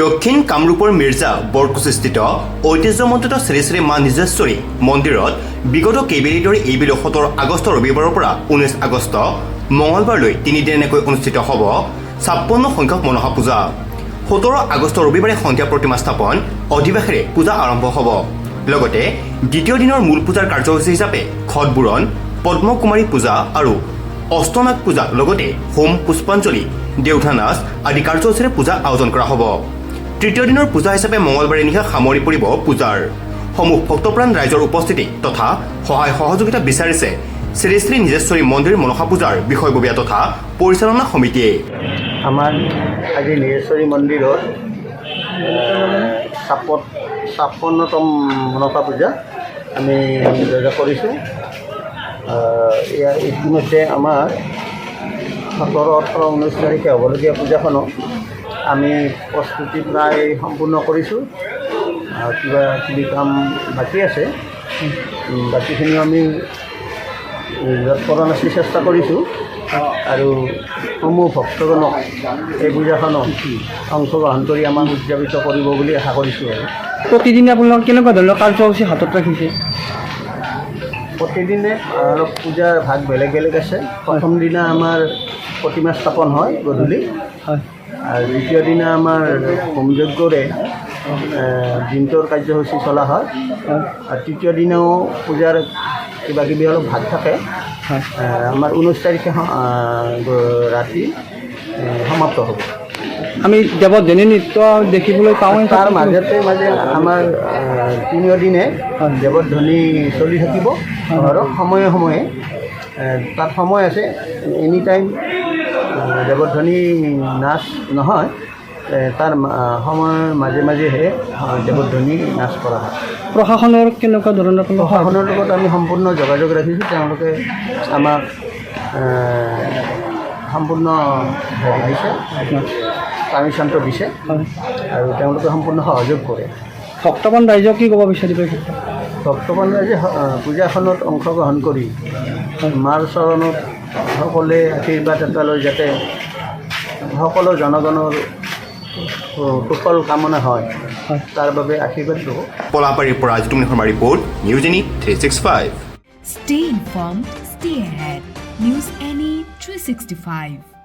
দক্ষিণ কামৰূপৰ মিৰ্জা বৰকুচিস্থিত ঐতিহ্যমণ্ডিত শ্ৰী শ্ৰী মা নিজেশ্বৰী মন্দিৰত বিগত কেইবেলি ধৰি এইবেলি 17 আগষ্ট ৰবিবাৰৰ পৰা 19 আগষ্ট মঙলবাৰলৈ তিনিদিনীয়াকৈ অনুষ্ঠিত হ'ব 56 সংখ্যক মনসা পূজা। 17 আগষ্ট ৰবিবাৰে সন্ধিয়া প্ৰতিমা স্থাপন অধিবেশেৰে পূজা আৰম্ভ হ'ব। লগতে দ্বিতীয় দিনৰ মূল পূজাৰ কাৰ্যসূচী হিচাপে খটবুৰণ, পদ্মকুমাৰী পূজা আৰু অষ্টনাগ পূজা লগতে হোম, পুষ্পাঞ্জলি, দেউধা নাচ আদি কাৰ্যসূচীৰে পূজা আয়োজন কৰা হ'ব। তৃতীয় দিনৰ পূজা হিচাপে মঙলবাৰে নিশা সামৰি পৰিব পূজাৰ সমূহ ভক্তপ্ৰাণ ৰাইজৰ উপস্থিতি তথা সহায় সহযোগিতা বিচাৰিছে শ্ৰী শ্ৰী নিজেশ্বৰী মন্দিৰ মনসা পূজাৰ বিষয়ববীয়া তথা পৰিচালনা সমিতিয়ে। আমাৰ আজি নিজেশ্বৰী মন্দিৰত 56তম মনসা পূজা আমি কৰিছোঁ। ইতিমধ্যে আমাৰ 17, 18, 19 তাৰিখে হ'বলগীয়া পূজাখনো আমি প্ৰস্তুতি প্ৰায় সম্পূৰ্ণ কৰিছোঁ। কিবা কিবি কাম বাকী আছে, বাকীখিনিও আমি যৎপৰোনাস্তি চেষ্টা কৰিছোঁ আৰু সমূহ ভক্তজনক এই পূজাখনত অংশগ্ৰহণ কৰি আমাক উদযাপিত কৰিব বুলি আশা কৰিছোঁ। আৰু প্ৰতিদিনে আপোনালোক কেনেকুৱা ধৰণৰ কাৰ্যসূচী হাতত ৰাখিছে? প্ৰতিদিনে অলপ পূজাৰ ভাগ বেলেগ বেলেগ আছে। প্ৰথম দিনা আমাৰ প্ৰতিমা স্থাপন হয় গধূলি, আৰু দ্বিতীয় দিনা আমাৰ হোমযজ্ঞৰে দিনটোৰ কাৰ্যসূচী চলা হয়, আৰু তৃতীয় দিনাও পূজাৰ কিবা কিবি অলপ ভাগ থাকে। আমাৰ 19 তাৰিখে ৰাতি সমাপ্ত হ'ব। আমি দেৱধনী নৃত্য দেখিবলৈ পাওঁ। তাৰ মাজে আমাৰ 3 দিনে দেৱধনী চলি থাকিব আৰু সময়ে সময়ে তাত সময় আছে। এনি টাইম দেৱধনী নাচ নহয়, তাৰ সময়ৰ মাজে মাজেহে দেৱধনী নাচ কৰা হয়। প্ৰশাসনৰ কেনেকুৱা ধৰণৰ? প্ৰশাসনৰ লগত আমি সম্পূৰ্ণ যোগাযোগ ৰাখিছোঁ। তেওঁলোকে আমাক সম্পূৰ্ণ দিছে, পাৰ্মিশ্যনটো দিছে আৰু তেওঁলোকে সম্পূৰ্ণ সহযোগ কৰে। ভক্তপ্ৰাণ ৰাইজক কি ক'ব বিচাৰিব? ভক্তপ্ৰাণ ৰাইজে পূজাখনত অংশগ্ৰহণ কৰি মাৰ চৰণত সকলোৱে আশীৰ্বাদ এটা লৈ যাতে সকলো জনগণৰ কুশল কামনা হয়, তাৰ বাবে আশীৰ্বাদ ল'ব। পলাপাৰীৰ পৰা জিতুমণি শৰ্মাৰ report, news any 365। Stay informed, stay ahead. News Any 365.